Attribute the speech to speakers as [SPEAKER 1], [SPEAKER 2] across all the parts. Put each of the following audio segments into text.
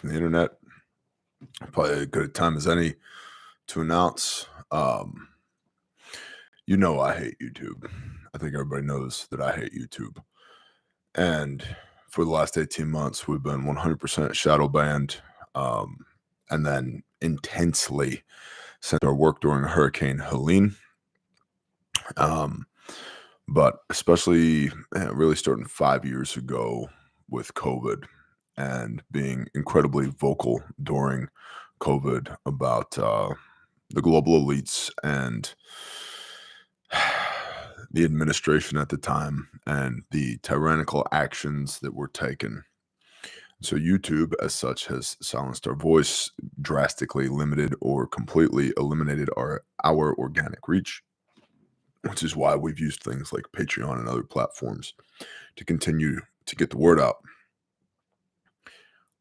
[SPEAKER 1] from the internet. Probably as good a time as any to announce. I hate YouTube. I think everybody knows that I hate YouTube. And for the last 18 months, we've been 100% shadow banned, and then intensely since our work during Hurricane Helene. But especially really starting 5 years ago with COVID and being incredibly vocal during COVID about the global elites and the administration at the time and the tyrannical actions that were taken. So YouTube, as such, has silenced our voice, drastically limited or completely eliminated our organic reach, which is why we've used things like Patreon and other platforms to continue to get the word out.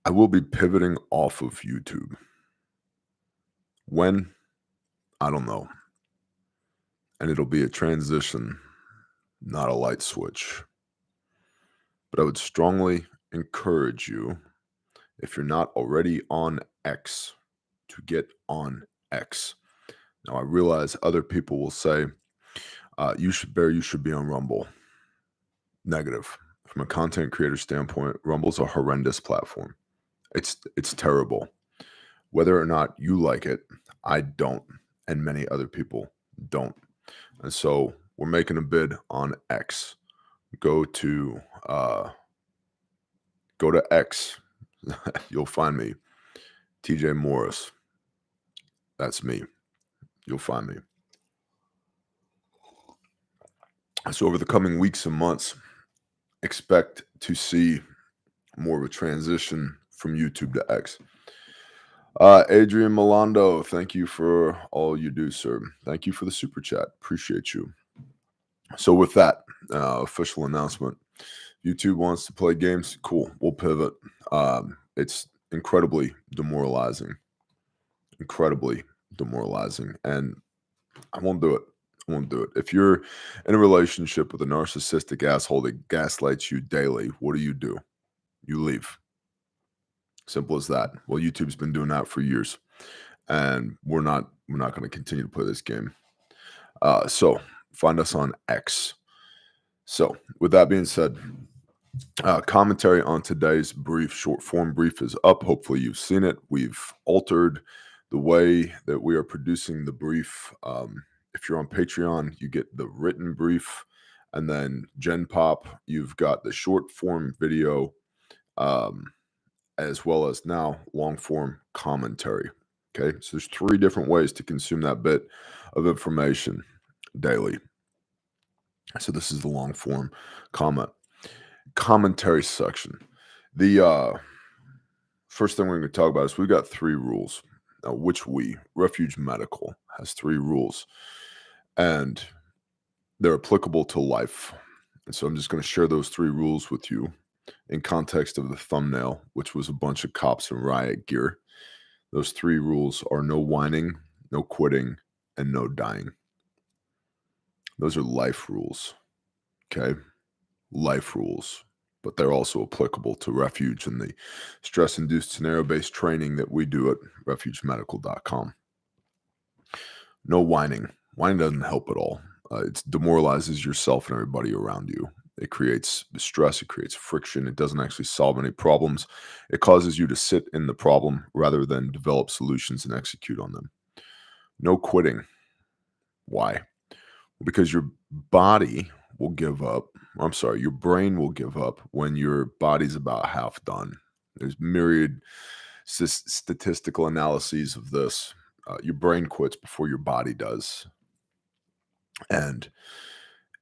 [SPEAKER 1] I will be pivoting off of YouTube. When? I don't know. And it'll be a transition, not a light switch. But I would strongly encourage you, if you're not already on X, to get on X. Now, I realize other people will say, you should be on Rumble. Negative. From a content creator standpoint, Rumble's a horrendous platform. It's terrible. Whether or not you like it, I don't, and many other people don't. And so we're making a bid on X. Go to X. You'll find me. TJ Morris. That's me. You'll find me. So over the coming weeks and months, expect to see more of a transition from YouTube to X. Adrian Milando, thank you for all you do, sir. Thank you for the super chat. Appreciate you. So with that official announcement, YouTube wants to play games. Cool. We'll pivot. It's incredibly demoralizing. And I won't do it. If you're in a relationship with a narcissistic asshole that gaslights you daily, what do? You leave. Simple as that. Well, YouTube's been doing that for years, and we're not going to continue to play this game. So find us on X. So with that being said, commentary on today's short form brief is up. Hopefully you've seen it. We've altered the way that we are producing the brief. If you're on Patreon, you get the written brief, and then Gen Pop, you've got the short form video, as well as now long form commentary. Okay, so there's 3 different ways to consume that bit of information daily. So this is the long form commentary section. The first thing we're going to talk about is we've got 3 rules, which Refuge Medical has 3 rules, and they're applicable to life. And so I'm just going to share those 3 rules with you in context of the thumbnail, which was a bunch of cops in riot gear. Those 3 rules are no whining, no quitting, and no dying. Those are life rules. Okay? Life rules. But they're also applicable to Refuge and the stress-induced scenario-based training that we do at refugemedical.com. No whining. Whining doesn't help at all. It demoralizes yourself and everybody around you. It creates stress. It creates friction. It doesn't actually solve any problems. It causes you to sit in the problem rather than develop solutions and execute on them. No quitting. Why? Well, because your body will give up. Your brain will give up when your body's about half done. There's myriad statistical analyses of this. Your brain quits before your body does. And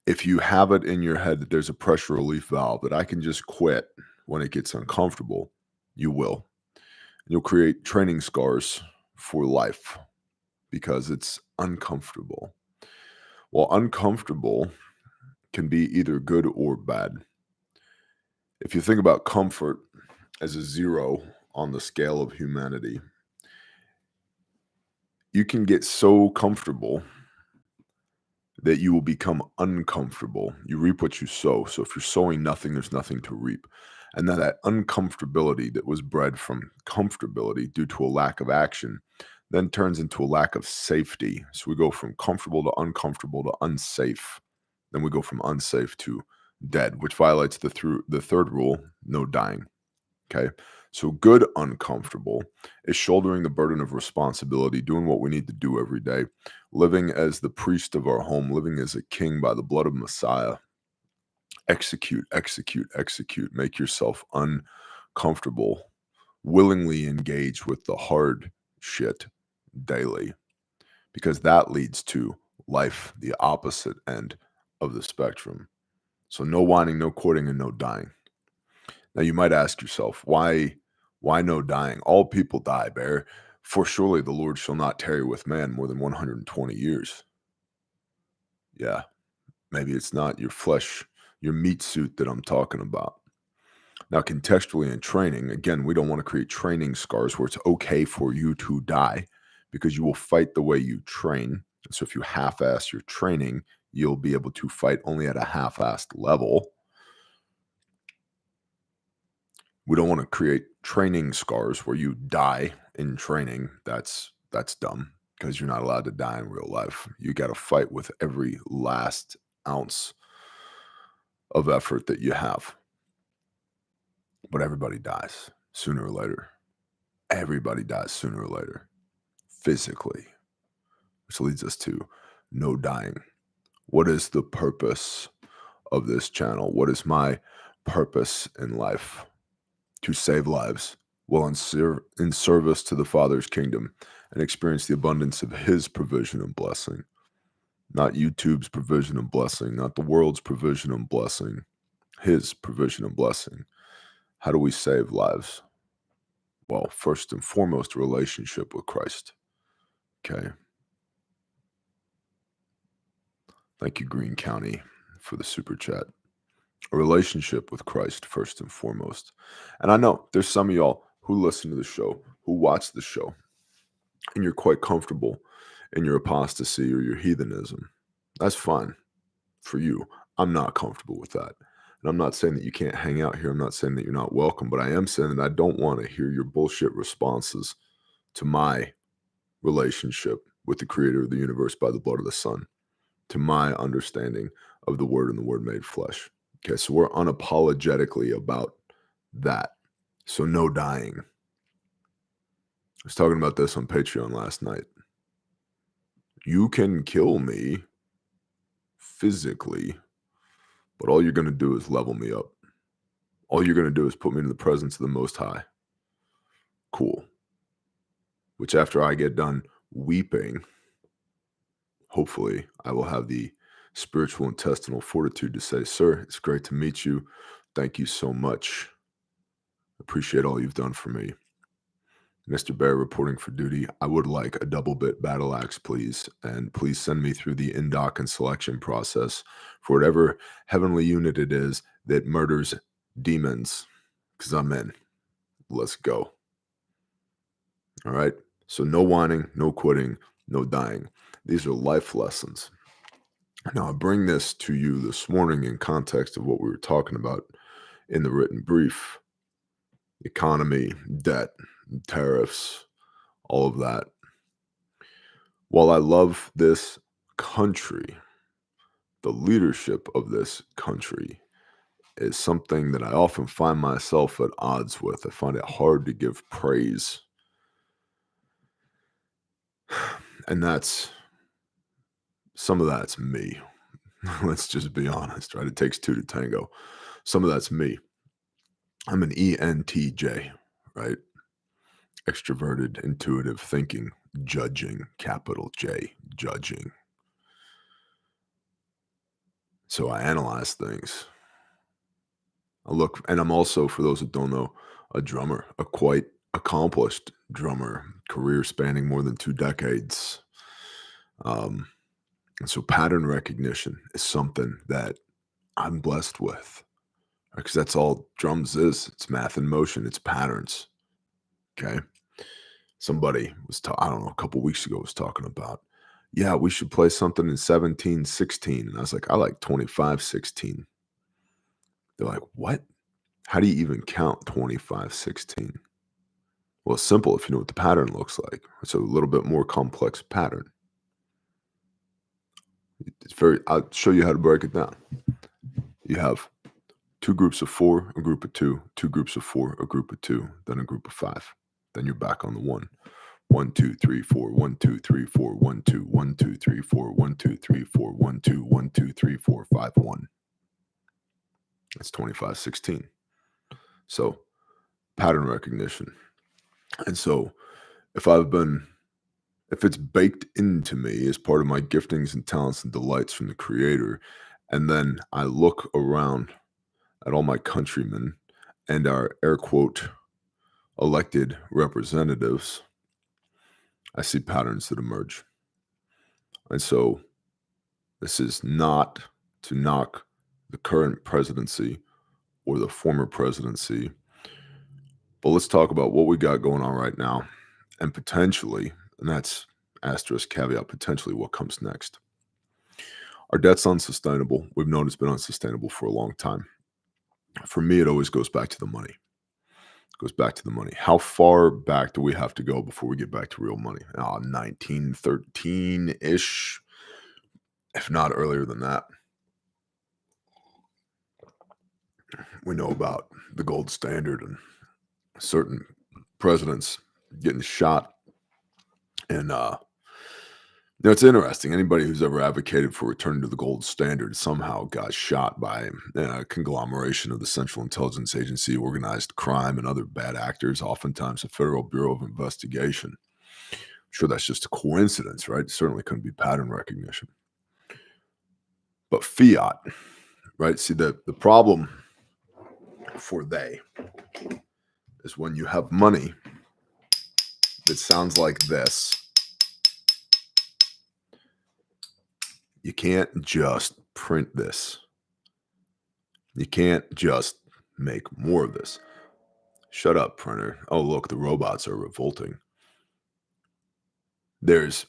[SPEAKER 1] if you have it in your head that there's a pressure relief valve, that I can just quit when it gets uncomfortable, you will. You'll create training scars for life because it's uncomfortable. Well, uncomfortable can be either good or bad. If you think about comfort as a 0 on the scale of humanity, you can get so comfortable that you will become uncomfortable. You reap what you sow. So if you're sowing nothing, there's nothing to reap. And that uncomfortability that was bred from comfortability due to a lack of action then turns into a lack of safety. So we go from comfortable to uncomfortable to unsafe. Then we go from unsafe to dead, which violates the third rule, no dying. Okay. So good uncomfortable is shouldering the burden of responsibility, doing what we need to do every day, living as the priest of our home, living as a king by the blood of Messiah. Execute, execute, execute. Make yourself uncomfortable. Willingly engage with the hard shit daily, because that leads to life, the opposite end of the spectrum. So no whining, no quitting, and no dying. Now you might ask yourself, why no dying? All people die, Bear. For surely the Lord shall not tarry with man more than 120 years. Yeah, maybe it's not your flesh, your meat suit that I'm talking about. Now, contextually in training, again, we don't want to create training scars where it's okay for you to die, because you will fight the way you train. So if you half-ass your training, you'll be able to fight only at a half-assed level. We don't want to create training scars where you die in training. That's dumb, because you're not allowed to die in real life. You got to fight with every last ounce of effort that you have. But everybody dies sooner or later. Everybody dies sooner or later, physically, which leads us to no dying. What is the purpose of this channel? What is my purpose in life? To save lives while in service to the Father's kingdom and experience the abundance of His provision and blessing. Not YouTube's provision and blessing, not the world's provision and blessing, His provision and blessing. How do we save lives? Well, first and foremost, a relationship with Christ. Okay. Thank you, Greene County, for the super chat. A relationship with Christ, first and foremost. And I know there's some of y'all who listen to the show, who watch the show, and you're quite comfortable in your apostasy or your heathenism. That's fine for you. I'm not comfortable with that. And I'm not saying that you can't hang out here. I'm not saying that you're not welcome, but I am saying that I don't want to hear your bullshit responses to my relationship with the creator of the universe by the blood of the Son, to my understanding of the Word and the Word made flesh. Okay, so we're unapologetically about that. So no dying. I was talking about this on Patreon last night. You can kill me physically, but all you're going to do is level me up. All you're going to do is put me in the presence of the Most High. Cool. Which after I get done weeping, hopefully I will have the spiritual intestinal fortitude to say, sir, it's great to meet you. Thank you so much. Appreciate all you've done for me. Mr. Bear reporting for duty. I would like a double bit battle axe, please. And please send me through the indoc and selection process for whatever heavenly unit it is that murders demons, because I'm in. Let's go. All right. So no whining, no quitting, no dying. These are life lessons. Now, I bring this to you this morning in context of what we were talking about in the written brief: economy, debt, tariffs, all of that. While I love this country, the leadership of this country is something that I often find myself at odds with. I find it hard to give praise. And some of that's me. Let's just be honest, right? It takes two to tango. Some of that's me. I'm an ENTJ, right? Extroverted, intuitive thinking, judging, capital J, judging. So I analyze things. I look, and I'm also, for those that don't know, a drummer, a quite accomplished drummer, career spanning more than 2 decades. And so pattern recognition is something that I'm blessed with, because that's all drums is. It's math in motion. It's patterns. Okay. Somebody was, I don't know, a couple weeks ago was talking about, yeah, we should play something in 17/16. And I was like, I like 25/16. They're like, what? How do you even count 2516? Well, it's simple if you know what the pattern looks like. It's a little bit more complex pattern. I'll show you how to break it down. You have two groups of four, a group of two groups of four, a group of two, then a group of five. Then you're back on the one. 1, 2, 3, 4, 1, 2, 3, 4, 1, 2, 1, 2, 3, 4, 1, 2, 3, 4, 1, 2, 1, 2, 3, 4, 5, 1. That's 2516. So pattern recognition. And so if it's baked into me as part of my giftings and talents and delights from the Creator, and then I look around at all my countrymen and our air quote elected representatives, I see patterns that emerge. And so this is not to knock the current presidency or the former presidency, but let's talk about what we got going on right now and potentially, and that's asterisk caveat, potentially what comes next. Our debt's unsustainable. We've known it's been unsustainable for a long time. For me, it always goes back to the money. It goes back to the money. How far back do we have to go before we get back to real money? 1913-ish, if not earlier than that. We know about the gold standard and certain presidents getting shot. And it's interesting. Anybody who's ever advocated for returning to the gold standard somehow got shot by a conglomeration of the Central Intelligence Agency, organized crime, and other bad actors, oftentimes the Federal Bureau of Investigation. I'm sure that's just a coincidence, right? It certainly couldn't be pattern recognition. But fiat, right? See, the problem for they is when you have money that sounds like this. You can't just print this. You can't just make more of this. Shut up, printer. Oh, look, the robots are revolting. There's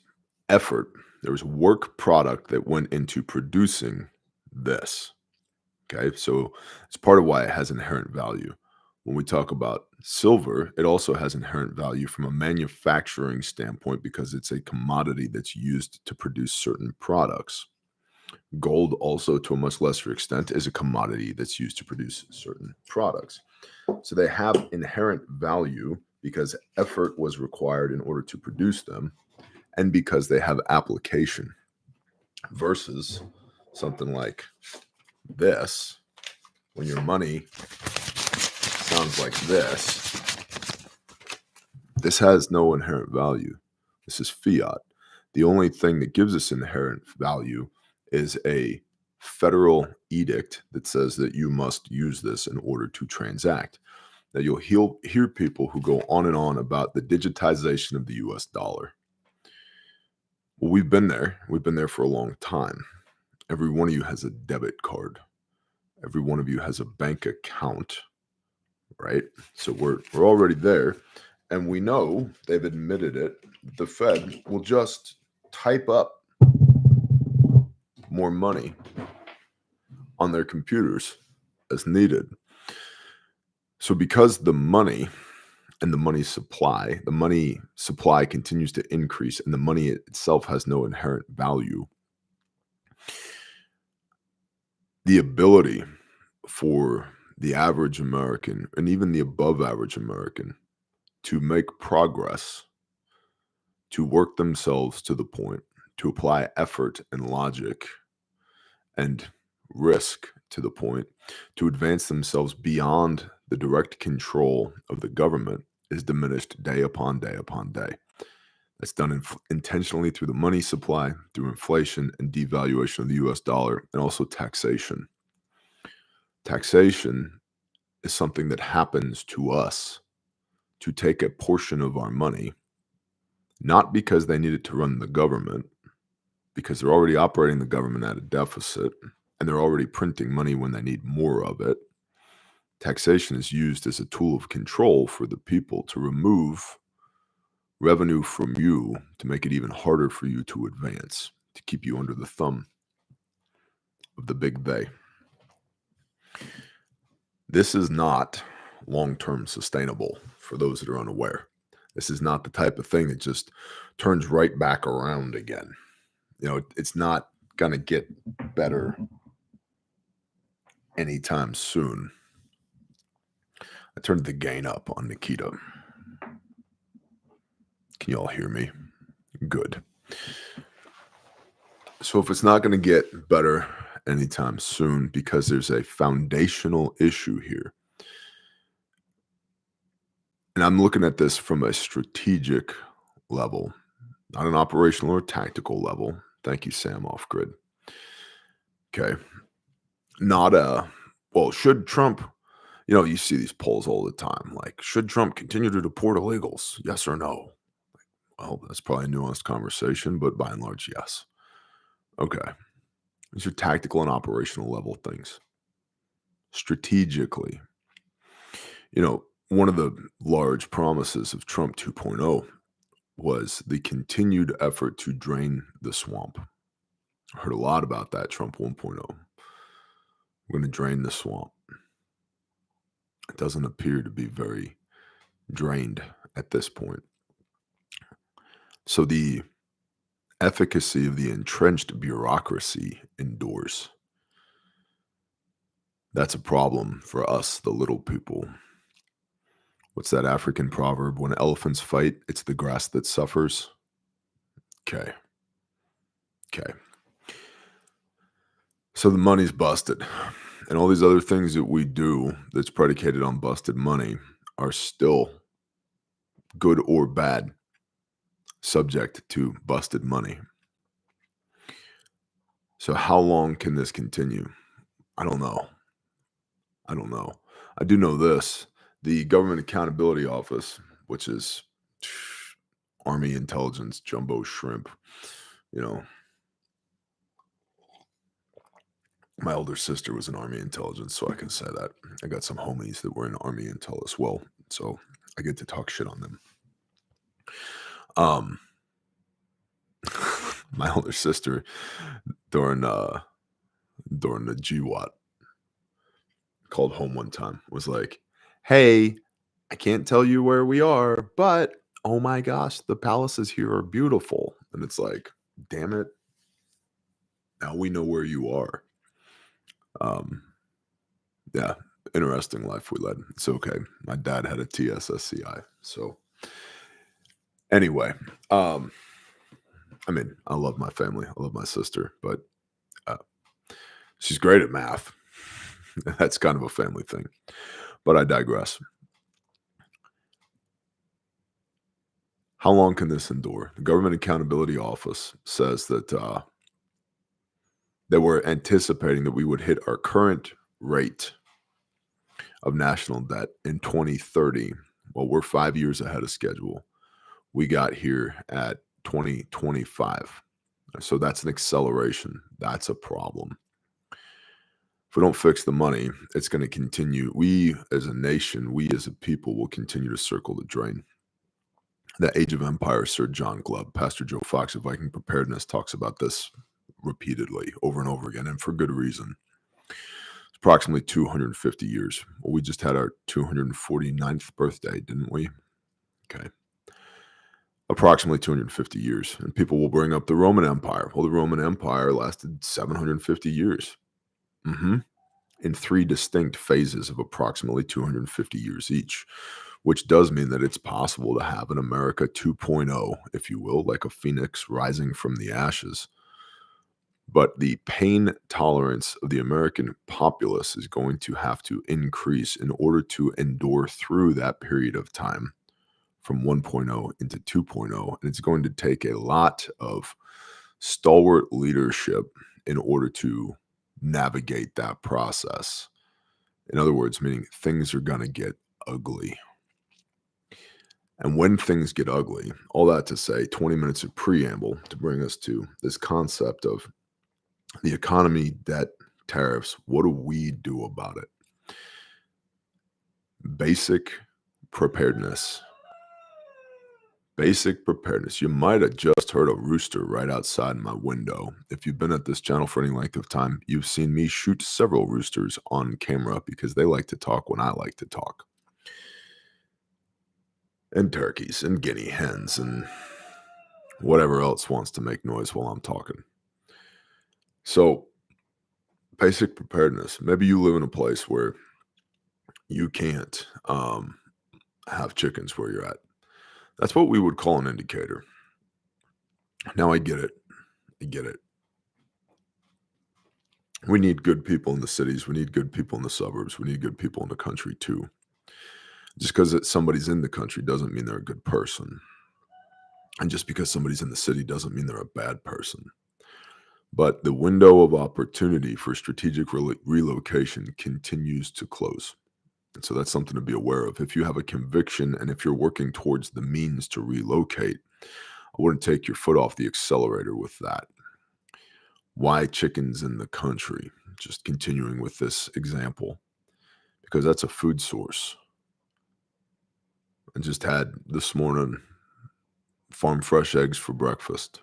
[SPEAKER 1] effort. There's work product that went into producing this. Okay, so it's part of why it has inherent value. When we talk about silver, it also has inherent value from a manufacturing standpoint because it's a commodity that's used to produce certain products. Gold also, to a much lesser extent, is a commodity that's used to produce certain products. So they have inherent value because effort was required in order to produce them and because they have application versus something like this. When your money sounds like this has no inherent value. This is fiat. The only thing that gives us inherent value is a federal edict that says that you must use this in order to transact. Now, you'll hear people who go on and on about the digitization of the US dollar. Well, we've been there. We've been there for a long time. Every one of you has a debit card. Every one of you has a bank account, right? So we're already there. And we know they've admitted it. The Fed will just type up more money on their computers as needed. So because the money supply continues to increase and the money itself has no inherent value, the ability for the average American and even the above average American to make progress, to work themselves to the point, to apply effort and logic and risk to the point, to advance themselves beyond the direct control of the government is diminished day upon day upon day. That's done intentionally through the money supply, through inflation and devaluation of the US dollar, and also taxation. Taxation is something that happens to us to take a portion of our money, not because they need it to run the government, because they're already operating the government at a deficit, and they're already printing money when they need more of it. Taxation is used as a tool of control for the people to remove revenue from you, to make it even harder for you to advance, to keep you under the thumb of the big they. This is not long-term sustainable for those that are unaware. This is not the type of thing that just turns right back around again. It's not going to get better anytime soon. I turned the gain up on Nikita. Can you all hear me? Good. So if it's not going to get better anytime soon because there's a foundational issue here, and I'm looking at this from a strategic level, not an operational or tactical level. Thank you, Sam Off Grid. Okay. Not should Trump, you see these polls all the time, like, should Trump continue to deport illegals? Yes or no? Well, that's probably a nuanced conversation, but by and large, yes. Okay. These are tactical and operational level things. Strategically, one of the large promises of Trump 2.0 was the continued effort to drain the swamp. I heard a lot about that, Trump 1.0. We're going to drain the swamp. It doesn't appear to be very drained at this point. So the efficacy of the entrenched bureaucracy endures. That's a problem for us, the little people. What's that African proverb? When elephants fight, it's the grass that suffers. Okay. So the money's busted. And all these other things that we do that's predicated on busted money are still good or bad, subject to busted money. So how long can this continue? I don't know. I do know this. The Government Accountability Office, which is Army intelligence jumbo shrimp, my older sister was in Army intelligence, so I can say that. I got some homies that were in Army intel as well, so I get to talk shit on them. My older sister during the GWAT called home one time, was like, "Hey, I can't tell you where we are, but oh my gosh, the palaces here are beautiful." And it's like, damn it, now we know where you are. Yeah, interesting life we led. It's okay. My dad had a TSSCI. So anyway, I love my family. I love my sister, but she's great at math. That's kind of a family thing. But I digress. How long can this endure? The Government Accountability Office says that we're anticipating that we would hit our current rate of national debt in 2030. Well, we're 5 years ahead of schedule. We got here at 2025. So that's an acceleration. That's a problem. If we don't fix the money, it's going to continue. We as a nation, we as a people will continue to circle the drain. The Age of Empire, Sir John Glubb, Pastor Joe Fox of Viking Preparedness talks about this repeatedly over and over again, and for good reason. It's approximately 250 years. Well, we just had our 249th birthday, didn't we? Okay. Approximately 250 years. And people will bring up the Roman Empire. Well, the Roman Empire lasted 750 years. In 3 distinct phases of approximately 250 years each, which does mean that it's possible to have an America 2.0, if you will, like a phoenix rising from the ashes. But the pain tolerance of the American populace is going to have to increase in order to endure through that period of time from 1.0 into 2.0. And it's going to take a lot of stalwart leadership in order to navigate that process. In other words, meaning things are going to get ugly. And when things get ugly, all that to say, 20 minutes of preamble to bring us to this concept of the economy, debt, tariffs. What do we do about it? Basic preparedness. Basic preparedness. You might have just heard a rooster right outside my window. If you've been at this channel for any length of time, you've seen me shoot several roosters on camera because they like to talk when I like to talk. And turkeys and guinea hens and whatever else wants to make noise while I'm talking. So, basic preparedness. Maybe you live in a place where you can't have chickens where you're at. That's what we would call an indicator. Now, I get it. I get it. We need good people in the cities. We need good people in the suburbs. We need good people in the country too. Just because somebody's in the country doesn't mean they're a good person. And just because somebody's in the city doesn't mean they're a bad person. But the window of opportunity for strategic relocation continues to close. And so that's something to be aware of. If you have a conviction and if you're working towards the means to relocate, I wouldn't take your foot off the accelerator with that. Why chickens in the country? Just continuing with this example, because that's a food source. I just had this morning farm fresh eggs for breakfast.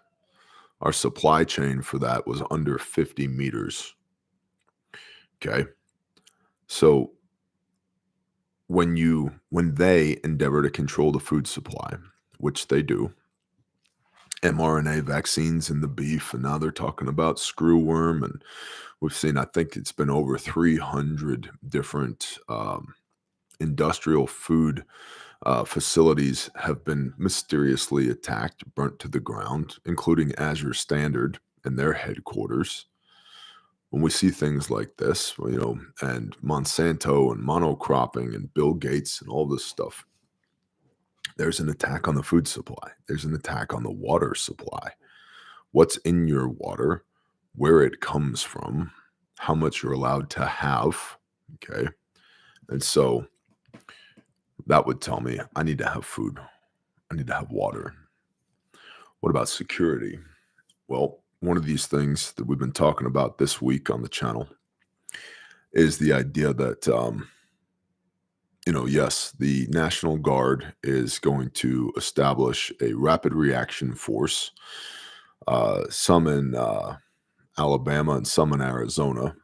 [SPEAKER 1] Our supply chain for that was under 50 meters. Okay. So when they endeavor to control the food supply, which they do, mRNA vaccines in the beef, and now they're talking about screwworm, and we've seen, I think it's been over 300 different industrial food facilities have been mysteriously attacked, burnt to the ground, including Azure Standard and their headquarters. When we see things like this, and Monsanto and monocropping and Bill Gates and all this stuff, there's an attack on the food supply. There's an attack on the water supply. What's in your water, where it comes from, how much you're allowed to have. Okay. And so that would tell me I need to have food. I need to have water. What about security? Well, one of these things that we've been talking about this week on the channel is the idea that, yes, the National Guard is going to establish a rapid reaction force, some in Alabama and some in Arizona,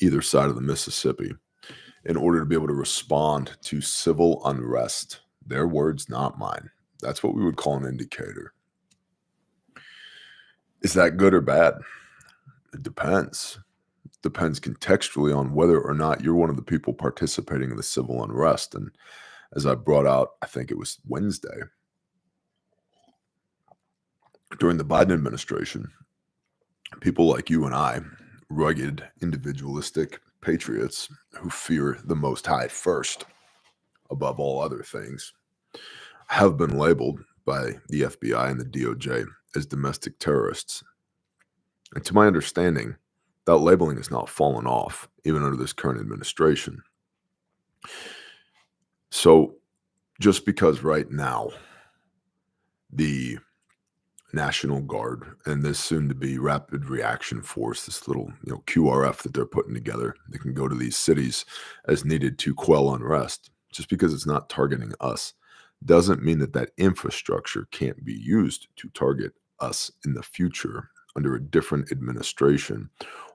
[SPEAKER 1] either side of the Mississippi, in order to be able to respond to civil unrest. Their words, not mine. That's what we would call an indicator. Is that good or bad? It depends. It depends contextually on whether or not you're one of the people participating in the civil unrest. And as I brought out, I think it was Wednesday, during the Biden administration, people like you and I, rugged, individualistic patriots who fear the Most High first, above all other things, have been labeled by the FBI and the DOJ as domestic terrorists. And to my understanding, that labeling has not fallen off, even under this current administration. So just because right now the National Guard and this soon-to-be Rapid Reaction Force, this little QRF that they're putting together, they can go to these cities as needed to quell unrest, just because it's not targeting us, doesn't mean that that infrastructure can't be used to target us in the future under a different administration,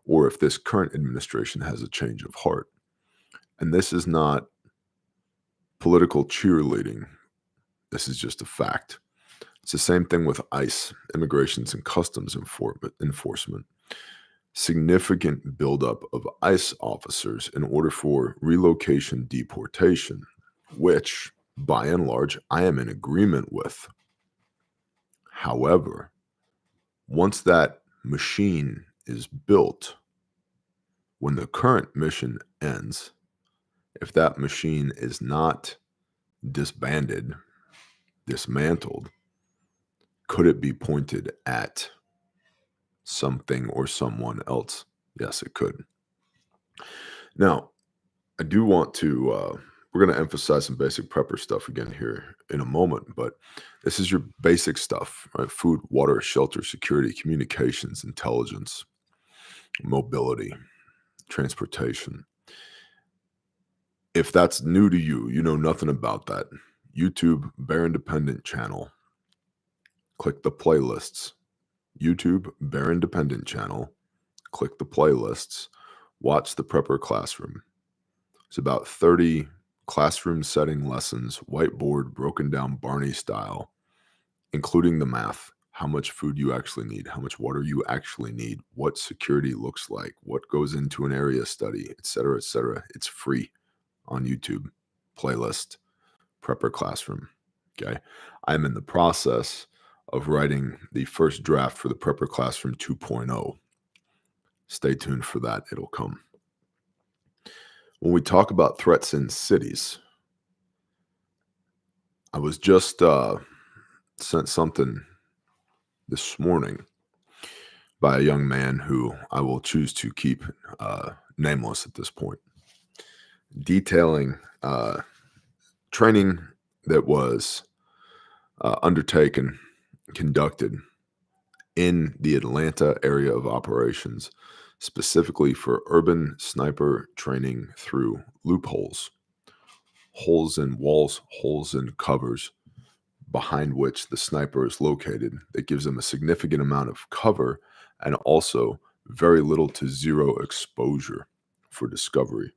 [SPEAKER 1] or if this current administration has a change of heart. And this is not political cheerleading. This is just a fact. It's the same thing with ICE, Immigrations and Customs Enforcement. Significant buildup of ICE officers in order for relocation deportation, which, by and large, I am in agreement with. However, once that machine is built, when the current mission ends, if that machine is not disbanded, dismantled, could it be pointed at something or someone else? Yes, it could. Now, I do want to, we're going to emphasize some basic prepper stuff again here in a moment, but this is your basic stuff, right? Food, water, shelter, security, communications, intelligence, mobility, transportation. If that's new to you, you know nothing about that, YouTube Bear Independent channel. Click the playlists. YouTube Bear Independent channel. Click the playlists. Watch the Prepper Classroom. It's about 30 classroom setting lessons, whiteboard, broken down Barney style, including the math, how much food you actually need, how much water you actually need, what security looks like, what goes into an area study, etc., etc. It's free on YouTube. Playlist, Prepper Classroom. Okay. I'm in the process of writing the first draft for the Prepper Classroom 2.0. Stay tuned for that. It'll come. When we talk about threats in cities, I was just sent something this morning by a young man who I will choose to keep nameless at this point, detailing training that was undertaken, conducted in the Atlanta area of operations, specifically for urban sniper training through loopholes, holes in walls, holes in covers behind which the sniper is located. That gives them a significant amount of cover and also very little to zero exposure for discovery.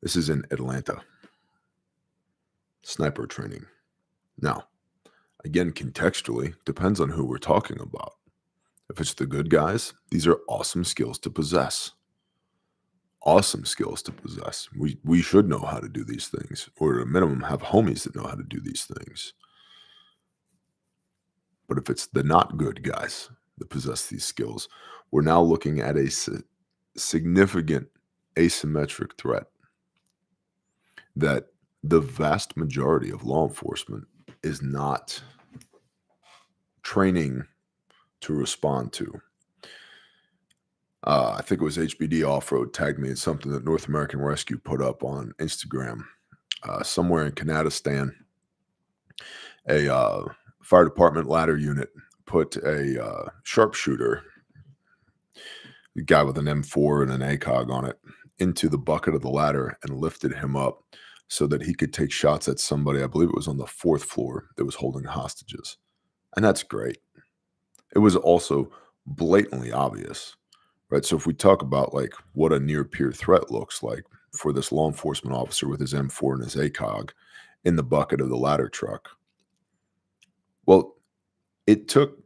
[SPEAKER 1] This is in Atlanta. Sniper training. Now, again, contextually, depends on who we're talking about. If it's the good guys, these are awesome skills to possess. Awesome skills to possess. We should know how to do these things, or at a minimum have homies that know how to do these things. But if it's the not good guys that possess these skills, we're now looking at a significant asymmetric threat that the vast majority of law enforcement is not training to respond to. I think it was HBD Off-Road tagged me in something that North American Rescue put up on Instagram. Somewhere in Kanadistan, a fire department ladder unit put a sharpshooter, the guy with an M4 and an ACOG on it, into the bucket of the ladder and lifted him up so that he could take shots at somebody, I believe it was on the 4th floor, that was holding hostages. And that's great. It was also blatantly obvious, right? So if we talk about like what a near peer threat looks like for this law enforcement officer with his M4 and his ACOG in the bucket of the ladder truck, well, it took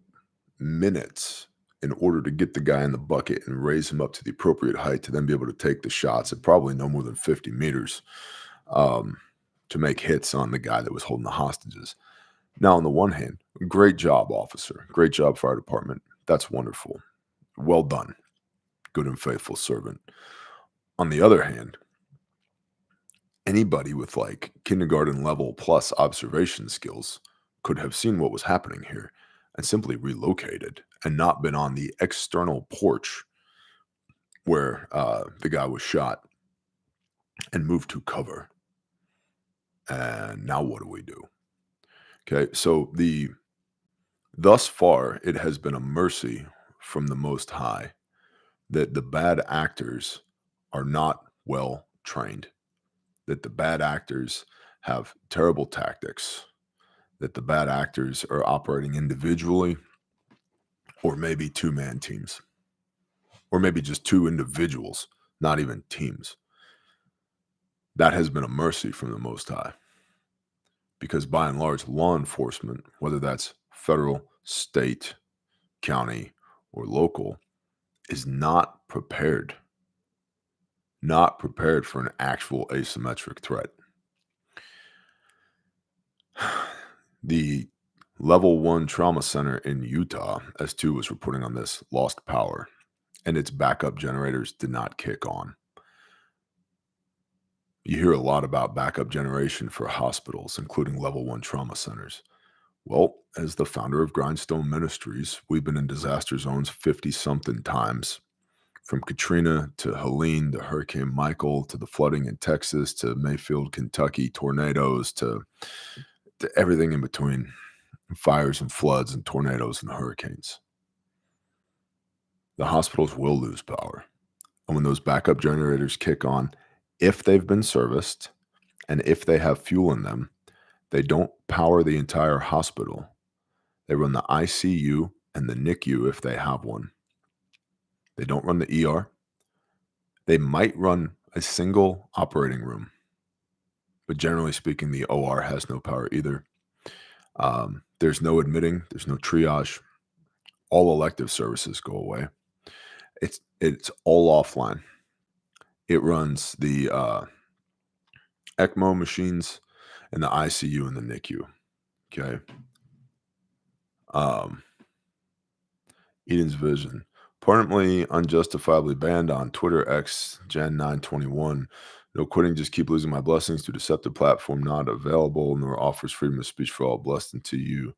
[SPEAKER 1] minutes in order to get the guy in the bucket and raise him up to the appropriate height to then be able to take the shots at probably no more than 50 meters to make hits on the guy that was holding the hostages. Now, on the one hand, great job, officer. Great job, fire department. That's wonderful. Well done. Good and faithful servant. On the other hand, anybody with like kindergarten level plus observation skills could have seen what was happening here and simply relocated and not been on the external porch where the guy was shot and moved to cover. And now what do we do? Okay, so thus far, it has been a mercy from the Most High that the bad actors are not well trained, that the bad actors have terrible tactics, that the bad actors are operating individually or maybe two-man teams, or maybe just two individuals, not even teams. That has been a mercy from the Most High. Because by and large, law enforcement, whether that's federal, state, county, or local, is not prepared for an actual asymmetric threat. The Level 1 Trauma Center in Utah, S2 was reporting on this, lost power, and its backup generators did not kick on. You hear a lot about backup generation for hospitals, including Level 1 trauma centers. Well, as the founder of Grindstone Ministries, we've been in disaster zones 50-something times, from Katrina to Helene to Hurricane Michael to the flooding in Texas to Mayfield, Kentucky, tornadoes to everything in between, fires and floods and tornadoes and hurricanes. The hospitals will lose power. And when those backup generators kick on, if they've been serviced and if they have fuel in them, They don't power the entire hospital. They run the ICU and the NICU if they have one. They don't run the ER. They might run a single operating room, but generally speaking, the OR has no power either. There's no admitting, there's no triage. All elective services go away. It's all offline. It runs the ECMO machines and the ICU and the NICU. Okay. Um, Eden's Vision. Permanently unjustifiably banned on Twitter X Gen 921. No quitting, just keep losing my blessings to deceptive platform not available, nor offers freedom of speech for all, blessed until you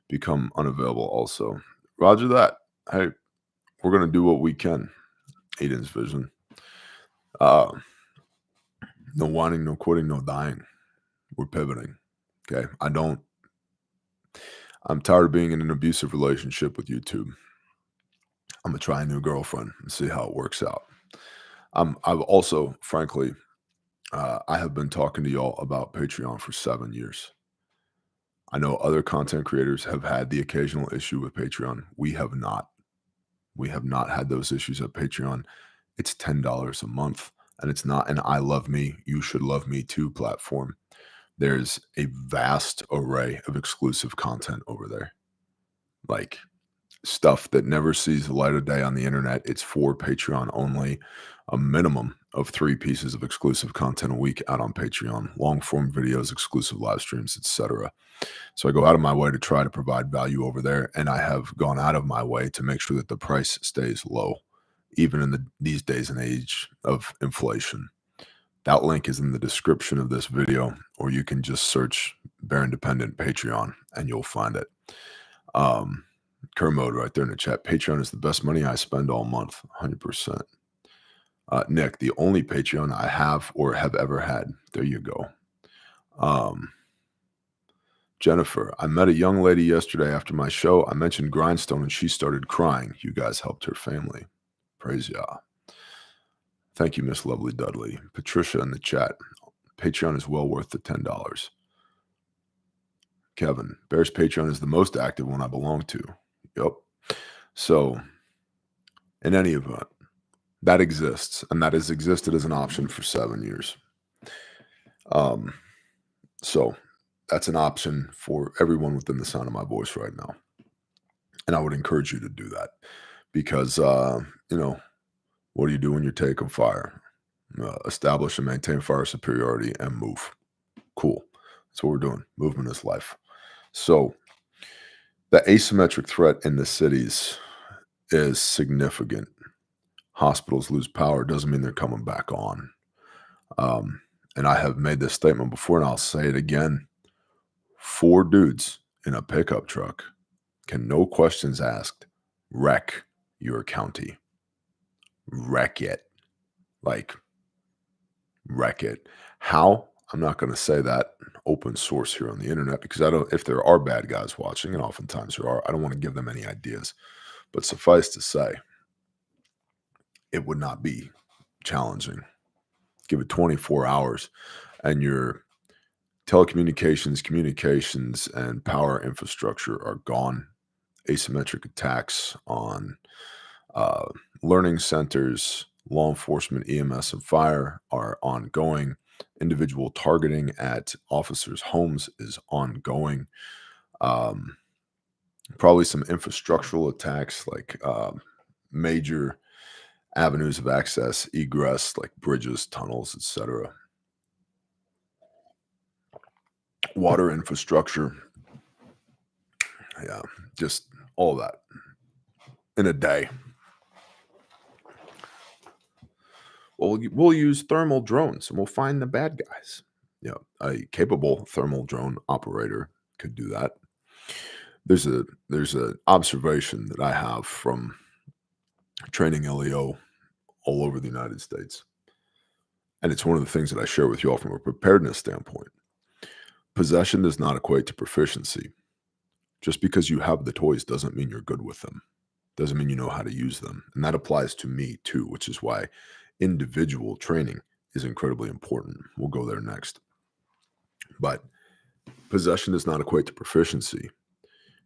[SPEAKER 1] become unavailable also. Roger that. Hey, we're gonna do what we can. Eden's Vision. No whining, no quitting, no dying. We're pivoting. Okay. I'm tired of being in an abusive relationship with YouTube. I'm gonna try a new girlfriend and see how it works out. I've also, frankly, I have been talking to y'all about Patreon for 7 years. I know other content creators have had the occasional issue with Patreon. We have not. We have not had those issues at Patreon. It's $10 a month, and it's not an I love me, you should love me too platform. There's a vast array of exclusive content over there. Like stuff that never sees the light of day on the internet. It's for Patreon only. A minimum of 3 pieces of exclusive content a week out on Patreon, long form videos, exclusive live streams, etc. So I go out of my way to try to provide value over there, and I have gone out of my way to make sure that the price stays low, even in these days and age of inflation. That link is in the description of this video, or you can just search Bear Independent Patreon and you'll find it. Kermode right there in the chat. Patreon is the best money I spend all month. 100%. Nick, the only Patreon I have or have ever had. There you go. Jennifer, I met a young lady yesterday after my show. I mentioned Grindstone and she started crying. You guys helped her family. Praise Yah. Thank you, Miss Lovely Dudley. Patricia in the chat. Patreon is well worth the $10. Kevin, Bear's Patreon is the most active one I belong to. Yep. So, in any event, that exists, and that has existed as an option for 7 years. So, that's an option for everyone within the sound of my voice right now. And I would encourage you to do that because, what do you do when you're taking fire? Establish and maintain fire superiority and move. Cool. That's what we're doing. Movement is life. So the asymmetric threat in the cities is significant. Hospitals lose power doesn't mean they're coming back on. And I have made this statement before, and I'll say it again. 4 dudes in a pickup truck can, no questions asked, wreck your county. Wreck it. Like, wreck it. How? I'm not going to say that open source here on the internet because if there are bad guys watching, and oftentimes there are, I don't want to give them any ideas. But suffice to say, it would not be challenging. Give it 24 hours and your telecommunications, communications, and power infrastructure are gone. Asymmetric attacks on learning centers, law enforcement, EMS, and fire are ongoing. Individual targeting at officers' homes is ongoing. Probably some infrastructural attacks like major avenues of access, egress, like bridges, tunnels, etc. Water infrastructure. Yeah, just all that in a day. Well, we'll use thermal drones and we'll find the bad guys. A capable thermal drone operator could do that. There's an observation that I have from training LEO all over the United States. And it's one of the things that I share with you all from a preparedness standpoint. Possession does not equate to proficiency. Just because you have the toys doesn't mean you're good with them. Doesn't mean you know how to use them. And that applies to me too, which is why individual training is incredibly important. We'll go there next. But possession does not equate to proficiency.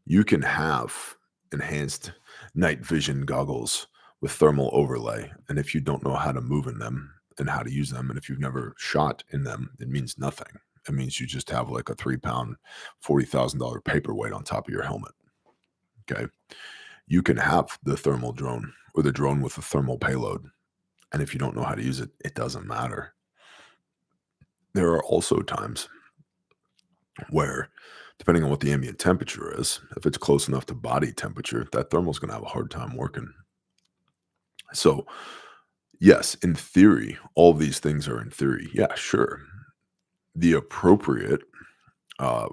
[SPEAKER 1] You can have enhanced night vision goggles with thermal overlay, and if you don't know how to move in them and how to use them, and if you've never shot in them, it means nothing. It means you just have like a 3 pound, $40,000 paperweight on top of your helmet. Okay. You can have the thermal drone or the drone with the thermal payload. And if you don't know how to use it, it doesn't matter. There are also times where, depending on what the ambient temperature is, if it's close enough to body temperature, that thermal is going to have a hard time working. So, yes, in theory, all of these things are in theory. Yeah, sure. The appropriate, uh,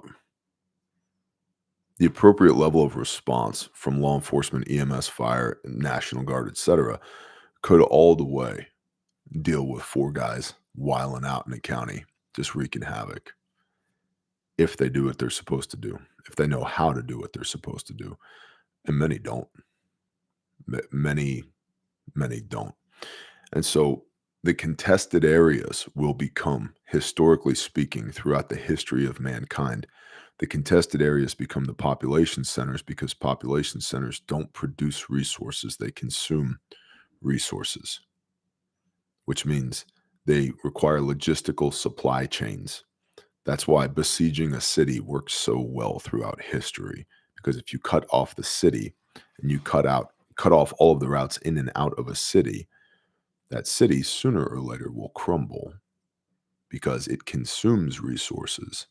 [SPEAKER 1] the appropriate level of response from law enforcement, EMS, fire, National Guard, etc., could all the way deal with four guys wiling out in a county, just wreaking havoc. If they do what they're supposed to do, if they know how to do what they're supposed to do, and many don't. Many, many don't. And so the contested areas will become, historically speaking, throughout the history of mankind, the contested areas become the population centers because population centers don't produce resources, they consume resources, which means they require logistical supply chains. That's why besieging a city works so well throughout history, because if you cut off the city and you cut off all of the routes in and out of a city, that city sooner or later will crumble because it consumes resources.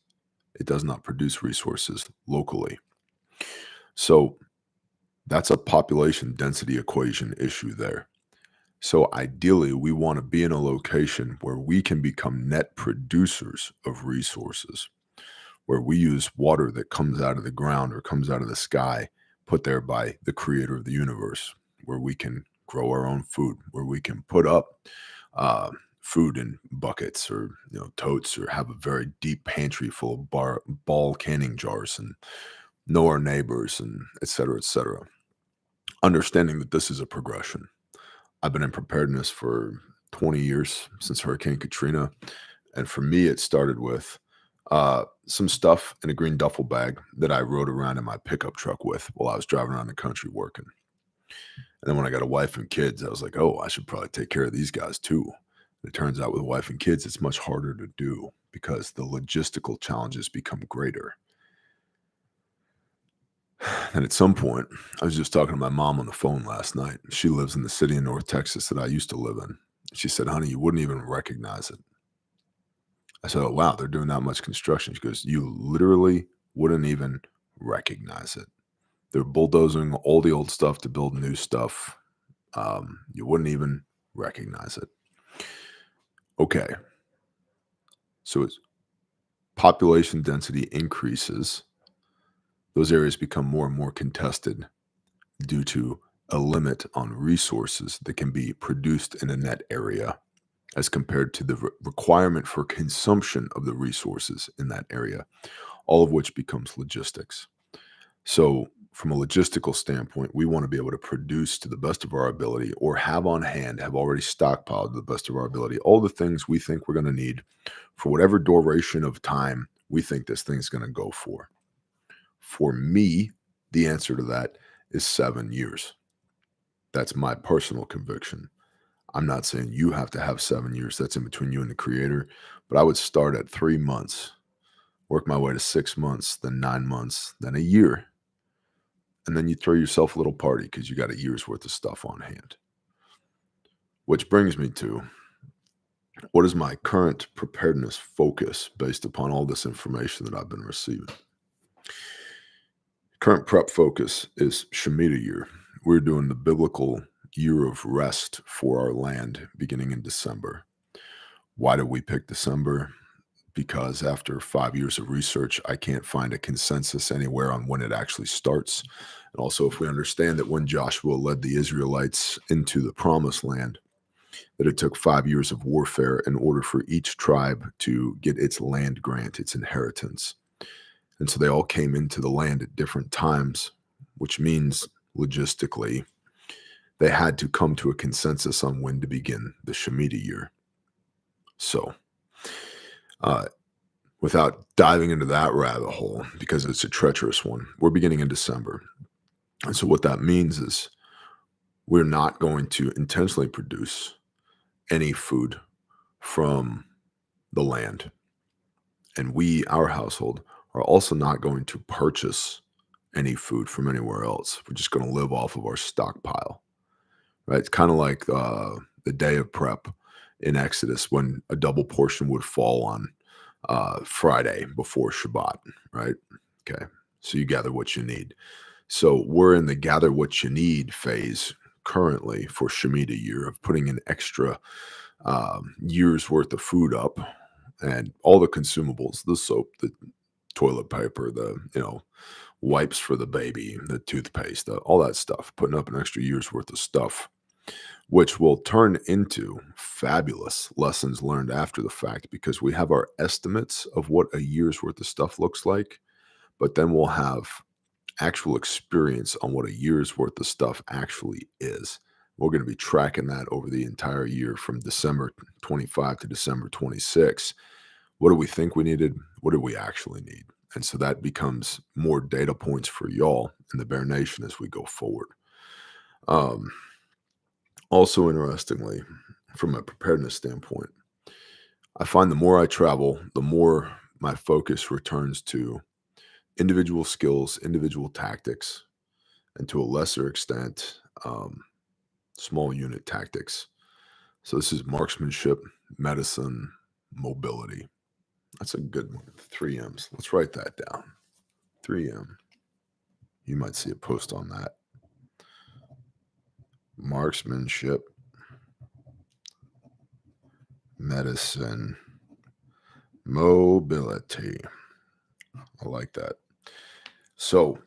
[SPEAKER 1] It does not produce resources locally. So that's a population density equation issue there. So ideally, we want to be in a location where we can become net producers of resources, where we use water that comes out of the ground or comes out of the sky, put there by the creator of the universe, where we can grow our own food, where we can put up food in buckets or totes, or have a very deep pantry full of ball canning jars and know our neighbors and et cetera, et cetera. Understanding that this is a progression. I've been in preparedness for 20 years, since Hurricane Katrina. And for me, it started with some stuff in a green duffel bag that I rode around in my pickup truck with while I was driving around the country working. And then when I got a wife and kids, I was like, oh, I should probably take care of these guys too. And it turns out with a wife and kids, it's much harder to do because the logistical challenges become greater. And at some point, I was just talking to my mom on the phone last night. She lives in the city in North Texas that I used to live in. She said, honey, you wouldn't even recognize it. I said, oh, wow, they're doing that much construction. She goes, you literally wouldn't even recognize it. They're bulldozing all the old stuff to build new stuff. You wouldn't even recognize it. Okay. So as population density increases, those areas become more and more contested due to a limit on resources that can be produced in a net area as compared to the requirement for consumption of the resources in that area, all of which becomes logistics. So from a logistical standpoint, we want to be able to produce to the best of our ability, or have on hand, have already stockpiled to the best of our ability, all the things we think we're going to need for whatever duration of time we think this thing's going to go for. For me, the answer to that is 7 years. That's my personal conviction. I'm not saying you have to have 7 years. That's in between you and the creator. But I would start at 3 months, work my way to 6 months, then 9 months, then a year. And then you throw yourself a little party because you got a year's worth of stuff on hand. Which brings me to, what is my current preparedness focus based upon all this information that I've been receiving? Current prep focus is Shmita year. We're doing the biblical year of rest for our land beginning in December. Why did we pick December? Because after 5 years of research, I can't find a consensus anywhere on when it actually starts. And also, if we understand that when Joshua led the Israelites into the promised land, that it took 5 years of warfare in order for each tribe to get its land grant, its inheritance. And so they all came into the land at different times, which means logistically, they had to come to a consensus on when to begin the Shmita year. So, without diving into that rabbit hole because it's a treacherous one, we're beginning in December. And so what that means is we're not going to intentionally produce any food from the land. And we, our household, are also not going to purchase any food from anywhere else. We're just going to live off of our stockpile, right? It's kind of like the day of prep in Exodus when a double portion would fall on Friday before Shabbat, right? Okay. So you gather what you need. So we're in the gather what you need phase currently for Shmita year of putting an extra year's worth of food up and all the consumables, the soap, the toilet paper, the, wipes for the baby, the toothpaste, all that stuff, putting up an extra year's worth of stuff, which will turn into fabulous lessons learned after the fact because we have our estimates of what a year's worth of stuff looks like, but then we'll have actual experience on what a year's worth of stuff actually is. We're going to be tracking that over the entire year from December 25 to December 26. What do we think we needed? What do we actually need? And so that becomes more data points for y'all in the Bear Nation as we go forward. Also, interestingly, from a preparedness standpoint, I find the more I travel, the more my focus returns to individual skills, individual tactics, and to a lesser extent, small unit tactics. So this is marksmanship, medicine, mobility. That's a good one. 3 M's. Let's write that down. 3M. You might see a post on that. Marksmanship, medicine, mobility. I like that. So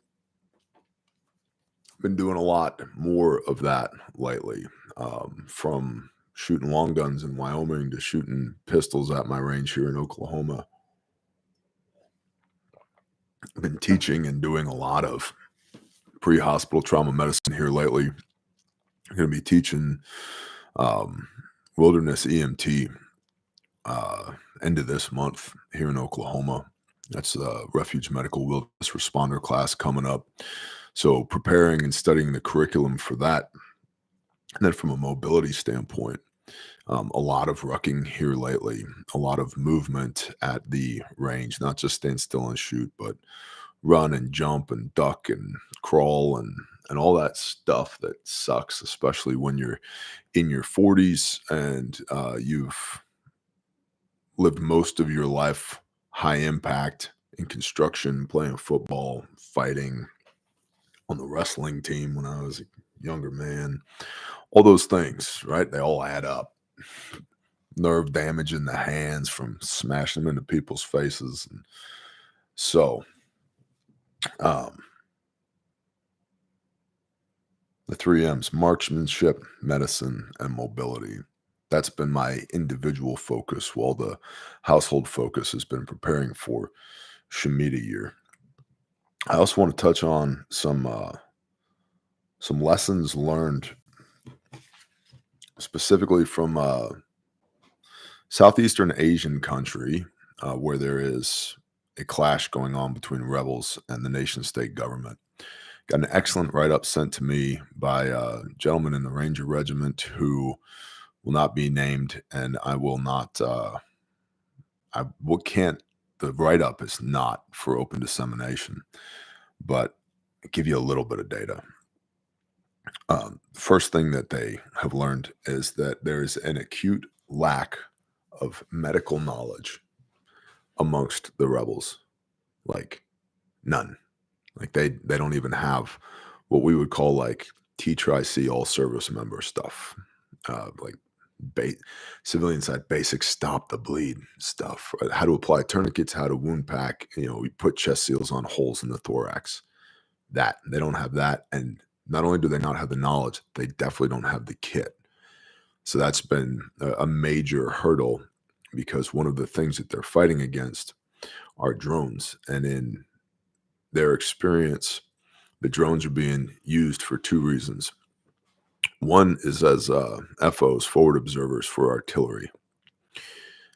[SPEAKER 1] been doing a lot more of that lately, from shooting long guns in Wyoming to shooting pistols at my range here in Oklahoma. I've been teaching and doing a lot of pre-hospital trauma medicine here lately. I'm going to be teaching wilderness EMT end of this month here in Oklahoma. That's the Refuge Medical Wilderness Responder class coming up. So preparing and studying the curriculum for that. And then from a mobility standpoint, a lot of rucking here lately, a lot of movement at the range, not just stand still and shoot, but run and jump and duck and crawl and all that stuff that sucks, especially when you're in your 40s and you've lived most of your life high impact in construction, playing football, fighting on the wrestling team when I was a younger man. All those things, right? They all add up. Nerve damage in the hands from smashing them into people's faces. And so, the 3 M's: marksmanship, medicine, and mobility. That's been my individual focus while the household focus has been preparing for Shmita year. I also want to touch on some lessons learned specifically from Southeastern Asian country where there is a clash going on between rebels and the nation state government. Got an excellent write-up sent to me by a gentleman in the Ranger Regiment who will not be named, and I will not, the write-up is not for open dissemination, but I'll give you a little bit of data. First thing that they have learned is that there's an acute lack of medical knowledge amongst the rebels, like none. Like they don't even have what we would call like TRIC all service member stuff, like civilian side basic stop the bleed stuff, right? How to apply tourniquets, how to wound pack. We put chest seals on holes in the thorax. That they don't have that, and not only do they not have the knowledge, they definitely don't have the kit. So that's been a major hurdle because one of the things that they're fighting against are drones, and in their experience, the drones are being used for two reasons. One is as FOs, forward observers for artillery.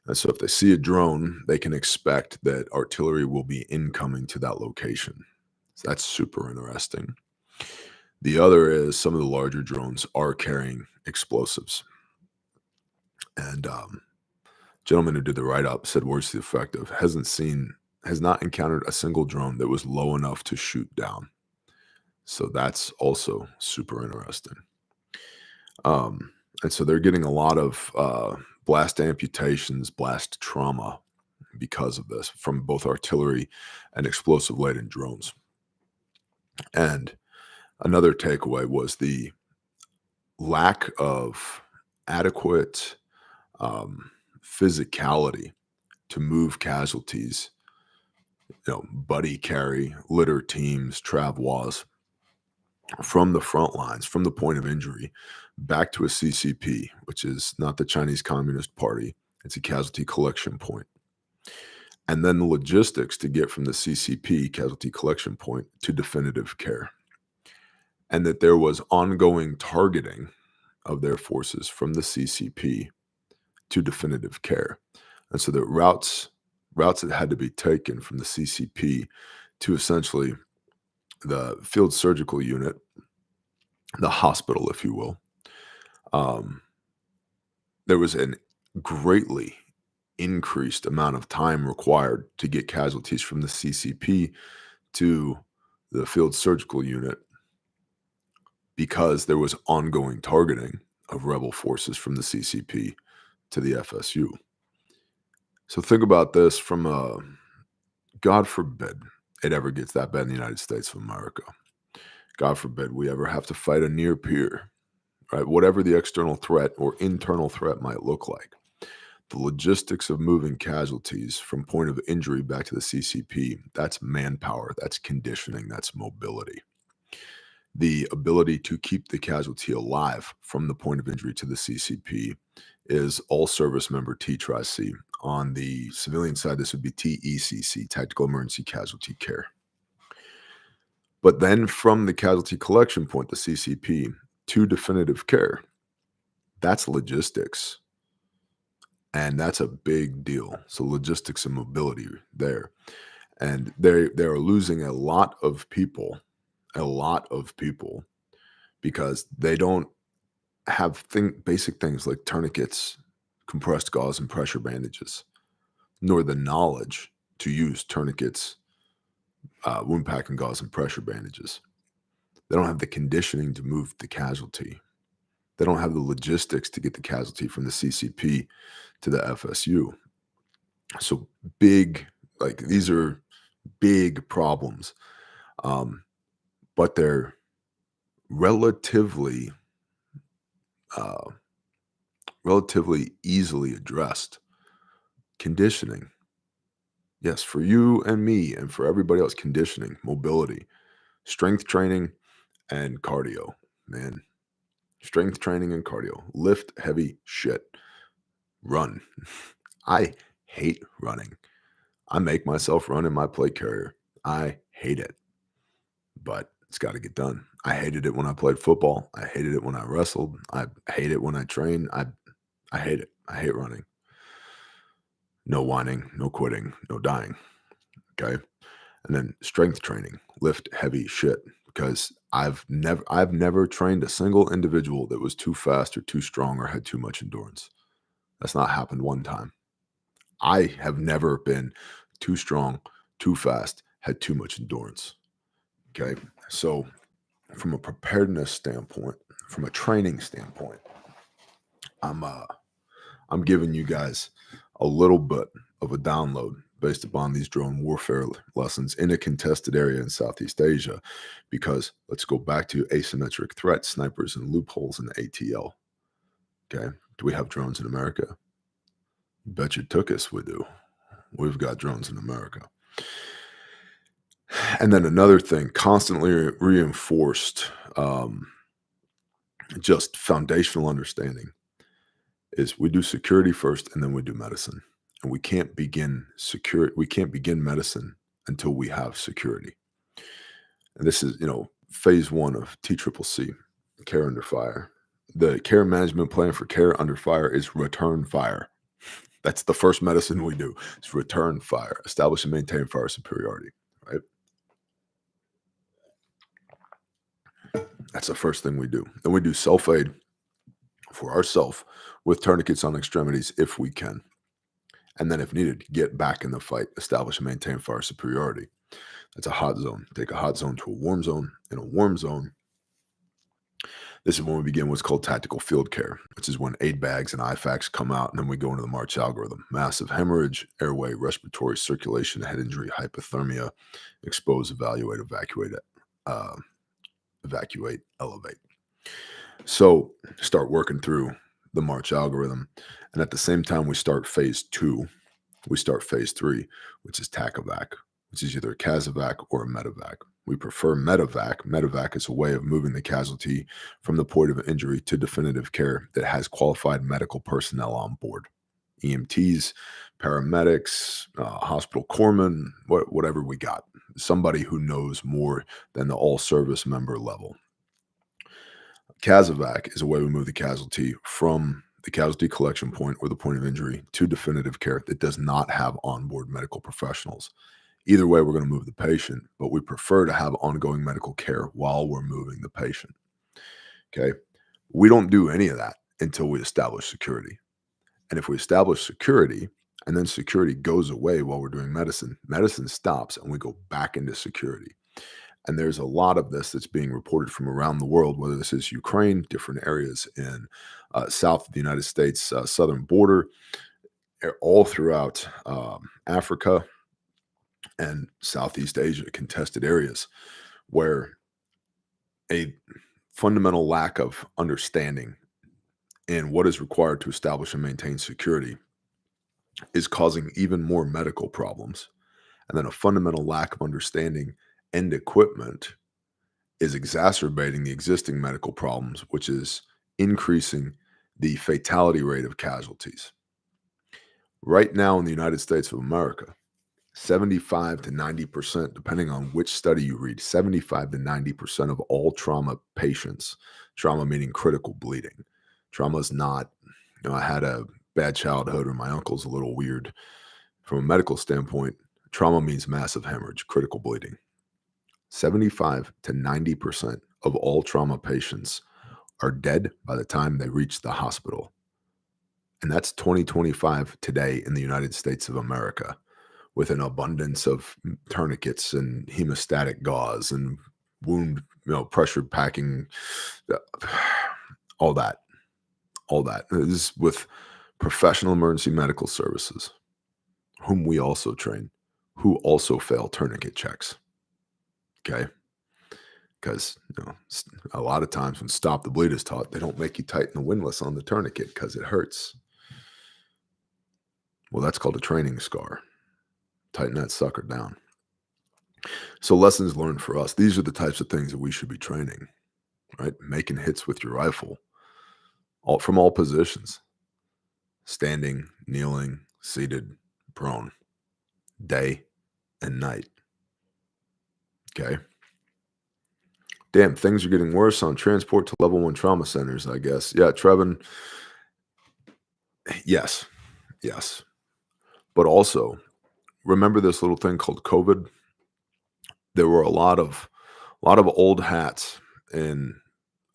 [SPEAKER 1] And so if they see a drone, they can expect that artillery will be incoming to that location. So that's super interesting. The other is some of the larger drones are carrying explosives. And gentleman who did the write-up said words to the effect of has not encountered a single drone that was low enough to shoot down. So that's also super interesting. And so they're getting a lot of blast amputations, blast trauma because of this from both artillery and explosive laden drones. And another takeaway was the lack of adequate physicality to move casualties, buddy carry, litter teams, travois from the front lines, from the point of injury, back to a CCP, which is not the Chinese Communist Party. It's a casualty collection point. And then the logistics to get from the CCP, casualty collection point, to definitive care. And that there was ongoing targeting of their forces from the CCP to definitive care. And so the routes that had to be taken from the CCP to essentially the field surgical unit, the hospital, if you will, there was a greatly increased amount of time required to get casualties from the CCP to the field surgical unit because there was ongoing targeting of rebel forces from the CCP to the FSU. So think about this from a, God forbid it ever gets that bad in the United States of America. God forbid we ever have to fight a near peer, right? Whatever the external threat or internal threat might look like. The logistics of moving casualties from point of injury back to the CCP, that's manpower, that's conditioning, that's mobility. The ability to keep the casualty alive from the point of injury to the CCP is all service member TRAFFICking. On the civilian side, this would be TECC, Tactical Emergency Casualty Care. But then from the casualty collection point, the CCP, to definitive care, that's logistics. And that's a big deal. So logistics and mobility there. And they're losing a lot of people because they don't have basic things like tourniquets, compressed gauze, and pressure bandages, nor the knowledge to use tourniquets, wound packing gauze, and pressure bandages. They don't have the conditioning to move the casualty. They don't have the logistics to get the casualty from the CCP to the FSU. So these are big problems, but they're relatively easily addressed. Conditioning. Yes, for you and me and for everybody else, conditioning, mobility, strength training, and cardio, man. Strength training and cardio. Lift heavy shit. Run. I hate running. I make myself run in my plate carrier. I hate it, but it's got to get done. I hated it when I played football. I hated it when I wrestled. I hate it when I train. I hate it. I hate running. No whining, no quitting, no dying. Okay. And then strength training, lift heavy shit, because I've never trained a single individual that was too fast or too strong or had too much endurance. That's not happened one time. I have never been too strong, too fast, had too much endurance. Okay. So from a preparedness standpoint, from a training standpoint, I'm giving you guys a little bit of a download based upon these drone warfare lessons in a contested area in Southeast Asia, because let's go back to asymmetric threats, snipers, and loopholes in the ATL. Okay. Do we have drones in America? Bet you took us we do. We've got drones in America. And then another thing, constantly reinforced, just foundational understanding, is we do security first and then we do medicine. And we can't begin medicine until we have security. And this is, phase one of TCCC, care under fire. The care management plan for care under fire is return fire. That's the first medicine we do. Is return fire, establish and maintain fire superiority, right? That's the first thing we do. Then we do self-aid for ourself with tourniquets on extremities if we can. And then if needed, get back in the fight, establish and maintain fire superiority. That's a hot zone. Take a hot zone to a warm zone. In a warm zone, this is when we begin what's called tactical field care, which is when aid bags and IFACs come out, and then we go into the March algorithm. Massive hemorrhage, airway, respiratory, circulation, head injury, hypothermia, expose, evaluate, uh, evacuate, elevate. So start working through the March algorithm. And at the same time, we start phase 2. We start phase 3, which is TACAVAC, which is either a CASEVAC or a MEDEVAC. We prefer MEDEVAC. MEDEVAC is a way of moving the casualty from the point of injury to definitive care that has qualified medical personnel on board. EMTs, paramedics, hospital corpsmen, whatever we got. Somebody who knows more than the all-service member level. CASEVAC is a way we move the casualty from the casualty collection point or the point of injury to definitive care that does not have onboard medical professionals. Either way, we're going to move the patient, but we prefer to have ongoing medical care while we're moving the patient. Okay. We don't do any of that until we establish security. And if we establish security and then security goes away while we're doing medicine, medicine stops and we go back into security. And there's a lot of this that's being reported from around the world, whether this is Ukraine, different areas in south of the United States, southern border, all throughout Africa and Southeast Asia, contested areas, where a fundamental lack of understanding in what is required to establish and maintain security is causing even more medical problems. And then a fundamental lack of understanding and equipment is exacerbating the existing medical problems, which is increasing the fatality rate of casualties. Right now in the United States of America, 75 to 90%, depending on which study you read, 75 to 90% of all trauma patients, trauma meaning critical bleeding. Trauma is not, I had a bad childhood or my uncle's a little weird. From a medical standpoint, trauma means massive hemorrhage, critical bleeding. 75 to 90% of all trauma patients are dead by the time they reach the hospital. And that's 2025 today in the United States of America, with an abundance of tourniquets and hemostatic gauze and wound, pressure packing, all that. This is with professional emergency medical services, whom we also train, who also fail tourniquet checks. Okay. Because a lot of times when stop the bleed is taught, they don't make you tighten the windlass on the tourniquet because it hurts. Well, that's called a training scar. Tighten that sucker down. So lessons learned for us. These are the types of things that we should be training, right? Making hits with your rifle, from all positions. Standing, kneeling, seated, prone, day and night. Okay. Damn, things are getting worse on transport to level 1 trauma centers, I guess. Yeah, Trevin. Yes. But also, remember this little thing called COVID? There were a lot of old hats in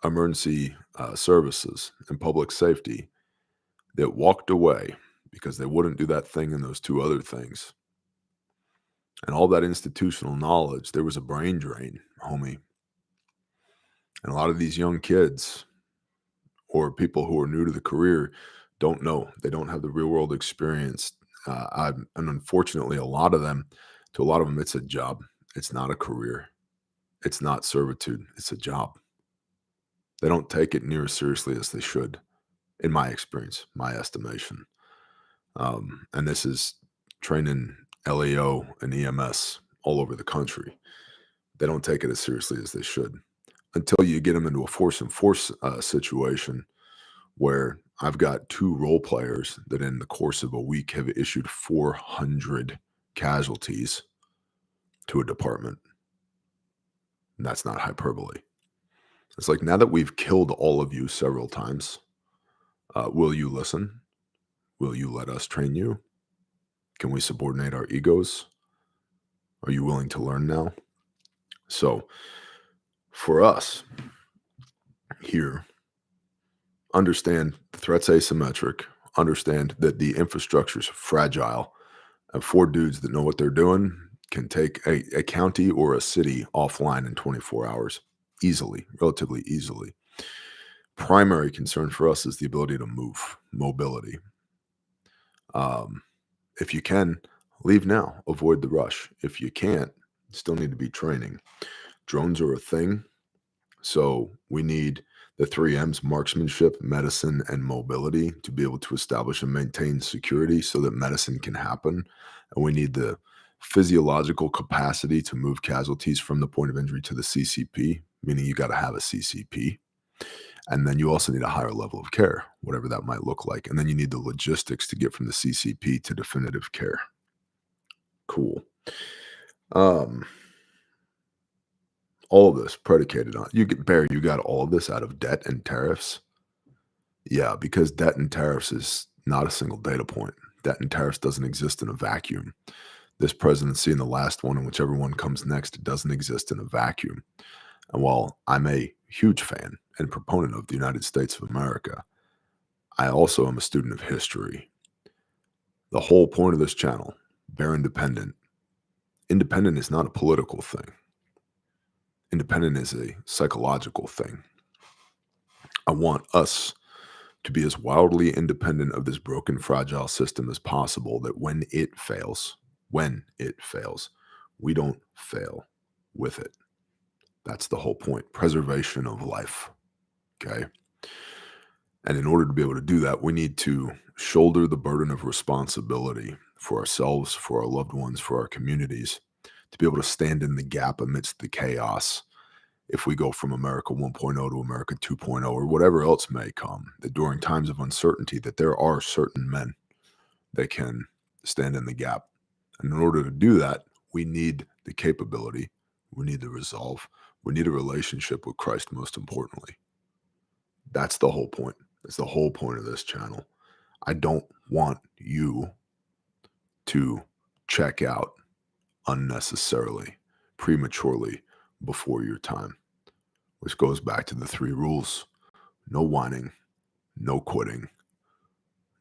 [SPEAKER 1] emergency services and public safety that walked away because they wouldn't do that thing and those two other things. And all that institutional knowledge, there was a brain drain, homie. And a lot of these young kids or people who are new to the career don't know. They don't have the real world experience. And unfortunately, to a lot of them, it's a job. It's not a career. It's not servitude. It's a job. They don't take it near as seriously as they should, in my experience, my estimation. And this is training LEO and EMS all over the country. They don't take it as seriously as they should until you get them into a force situation where I've got 2 role players that in the course of a week have issued 400 casualties to a department. And that's not hyperbole. It's like, now that we've killed all of you several times, will you listen? Will you let us train you? Can we subordinate our egos? Are you willing to learn now? So for us here, understand the threat's asymmetric, understand that the infrastructure's fragile, and 4 dudes that know what they're doing can take a county or a city offline in 24 hours easily, relatively easily. Primary concern for us is the ability to move, mobility. If you can, leave now, avoid the rush. If you can't, still need to be training. Drones are a thing, so we need the 3 M's: marksmanship, medicine, and mobility to be able to establish and maintain security so that medicine can happen. And we need the physiological capacity to move casualties from the point of injury to the CCP, meaning you got to have a CCP. And then you also need a higher level of care, whatever that might look like. And then you need the logistics to get from the CCP to definitive care. Cool. All of this predicated on Barry, you got all of this out of debt and tariffs? Yeah, because debt and tariffs is not a single data point. Debt and tariffs doesn't exist in a vacuum. This presidency and the last one, and whichever one comes next, doesn't exist in a vacuum. And while I'm a huge fan and proponent of the United States of America, I also am a student of history. The whole point of this channel, Bear Independent. Independent is not a political thing. Independent is a psychological thing. I want us to be as wildly independent of this broken, fragile system as possible, that when it fails, we don't fail with it. That's the whole point. Preservation of life. Okay. And in order to be able to do that, we need to shoulder the burden of responsibility for ourselves, for our loved ones, for our communities, to be able to stand in the gap amidst the chaos. If we go from America 1.0 to America 2.0 or whatever else may come, that during times of uncertainty, that there are certain men that can stand in the gap. And in order to do that, we need the capability, we need the resolve, we need a relationship with Christ, most importantly. That's the whole point. That's the whole point of this channel. I don't want you to check out unnecessarily, prematurely, before your time, which goes back to the 3 rules: no whining, no quitting,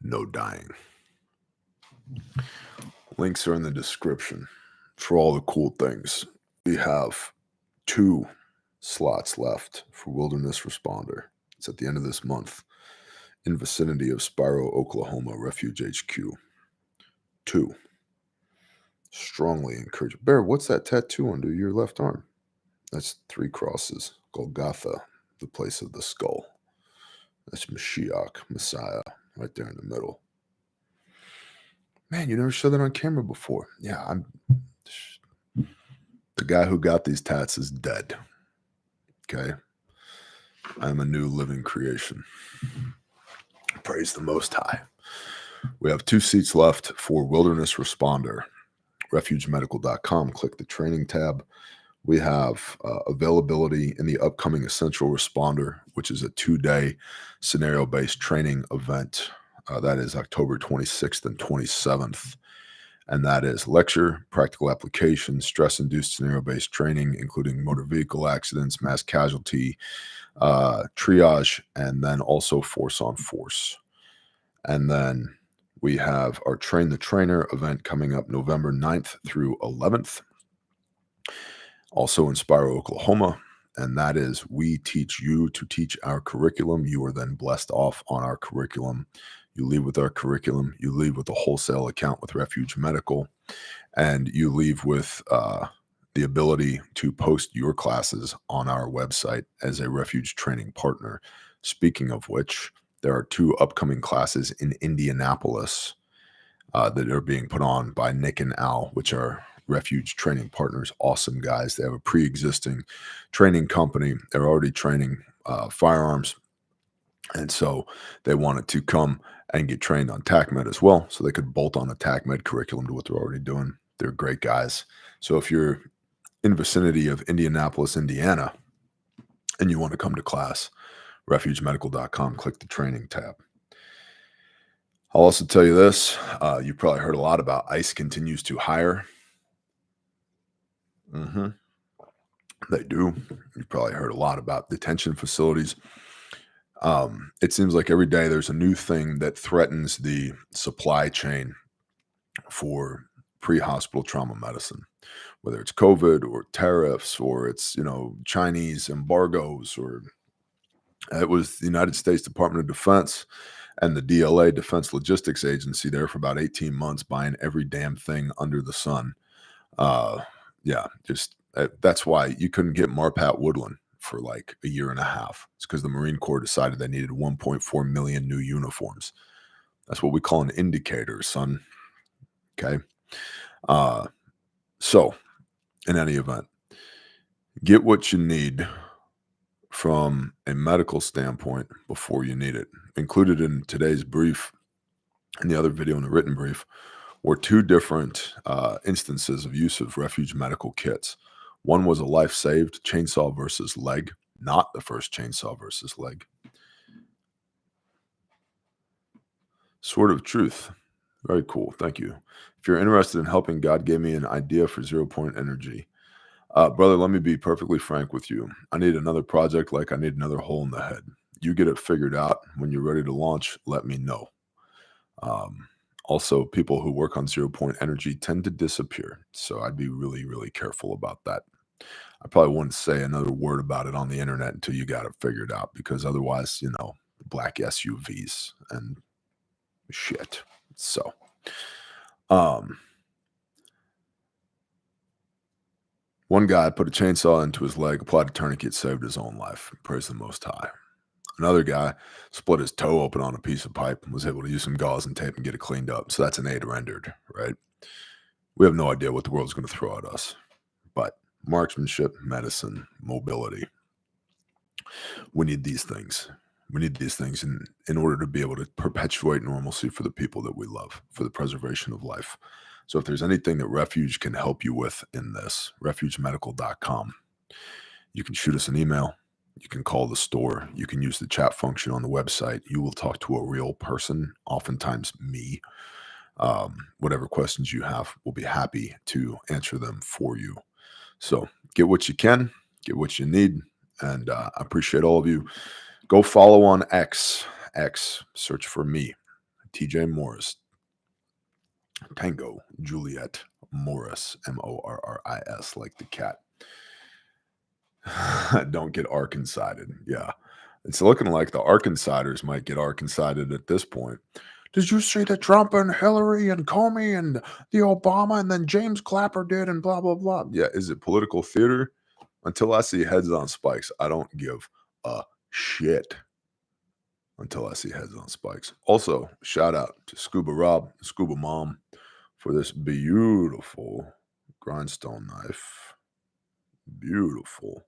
[SPEAKER 1] no dying. Links are in the description for all the cool things. We have 2 slots left for Wilderness Responder. It's at the end of this month in vicinity of Spiro, Oklahoma, Refuge HQ. 2. Strongly encourage. Bear, what's that tattoo under your left arm? That's 3 crosses. Golgotha, the place of the skull. That's Mashiach, Messiah, right there in the middle. Man, you never showed that on camera before. Yeah, the guy who got these tats is dead. Okay. I'm a new living creation. Praise the Most High. We have 2 seats left for Wilderness Responder. RefugeMedical.com. Click the training tab. We have availability in the upcoming Essential Responder, which is a 2-day scenario-based training event. That is October 26th and 27th. And that is lecture, practical application, stress-induced scenario-based training, including motor vehicle accidents, mass casualty, triage, and then also force on force. And then we have our Train the Trainer event coming up November 9th through 11th. Also in Spiro, Oklahoma. And that is, we teach you to teach our curriculum. You are then blessed off on our curriculum. You leave with our curriculum. You leave with a wholesale account with Refuge Medical. And you leave with the ability to post your classes on our website as a Refuge training partner. Speaking of which, there are 2 upcoming classes in Indianapolis that are being put on by Nick and Al, which are Refuge training partners. Awesome guys. They have a pre-existing training company. They're already training firearms. And so they wanted to come and get trained on TACMED as well, so they could bolt on a TACMED curriculum to what they're already doing. They're great guys. So if you're in vicinity of Indianapolis, Indiana, and you want to come to class, refugemedical.com, click the training tab. I'll also tell you this, you probably heard a lot about ICE continues to hire. Mhm. They do. You probably heard a lot about detention facilities. It seems like every day there's a new thing that threatens the supply chain for pre-hospital trauma medicine, whether it's COVID or tariffs or it's, Chinese embargoes or it was the United States Department of Defense and the DLA Defense Logistics Agency there for about 18 months buying every damn thing under the sun. Uh, yeah, just that's why you couldn't get Marpat Woodland for like a year and a half. It's because the Marine Corps decided they needed 1.4 million new uniforms. That's what we call an indicator, son. Okay. Uh, so, in any event, get what you need from a medical standpoint before you need it. Included in today's brief and the other video in the written brief were two different instances of use of refuge medical kits. One was a life saved chainsaw versus leg, not the first chainsaw versus leg. Sword of truth. Very cool. Thank you. If you're interested in helping, God gave me an idea for 0 point energy. Brother, let me be perfectly frank with you. I need another project like I need another hole in the head. You get it figured out. When you're ready to launch, let me know. Also, people who work on 0 point energy tend to disappear. So I'd be really, really careful about that. I probably wouldn't say another word about it on the internet until you got it figured out, because otherwise, black SUVs and shit. So, um, one guy put a chainsaw into his leg, applied a tourniquet, saved his own life. Praise the Most High. Another guy split his toe open on a piece of pipe and was able to use some gauze and tape and get it cleaned up. So that's an aid rendered, right? We have no idea what the world's going to throw at us. But marksmanship, medicine, mobility, we need these things. We need these things in order to be able to perpetuate normalcy for the people that we love, for the preservation of life. So if there's anything that Refuge can help you with in this, refugemedical.com, you can shoot us an email. You can call the store. You can use the chat function on the website. You will talk to a real person, oftentimes me. Whatever questions you have, we'll be happy to answer them for you. So get what you can, get what you need. And I appreciate all of you. Go follow on X. Search for me, TJ Morris. Tango Juliet Morris, Morris, like the cat. Don't get Arkansided. Yeah. It's looking like the Arkansiders might get Arkansided at this point. Did you see that Trump and Hillary and Comey and the Obama and then James Clapper did and blah, blah, blah? Yeah. Is it political theater? Until I see heads on spikes, I don't give a shit. Until I see heads on spikes. Also, shout out to Scuba Rob, Scuba Mom for this beautiful grindstone knife. Beautiful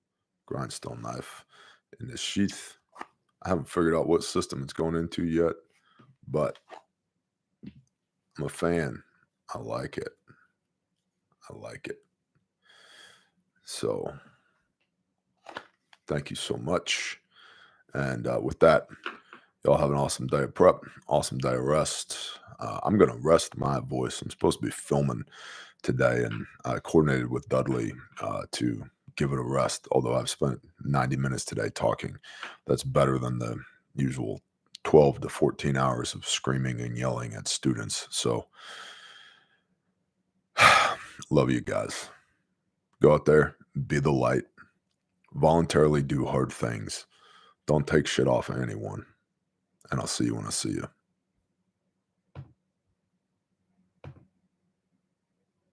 [SPEAKER 1] grindstone knife in this sheath. I haven't figured out what system it's going into yet, but I'm a fan. I like it. I like it. So, thank you so much. And with that, y'all have an awesome day of prep, awesome day of rest. I'm going to rest my voice. I'm supposed to be filming today, and I coordinated with Dudley to give it a rest, although I've spent 90 minutes today talking. That's better than the usual 12 to 14 hours of screaming and yelling at students. So, love you guys. Go out there, be the light, voluntarily do hard things. Don't take shit off of anyone. And I'll see you when I see you.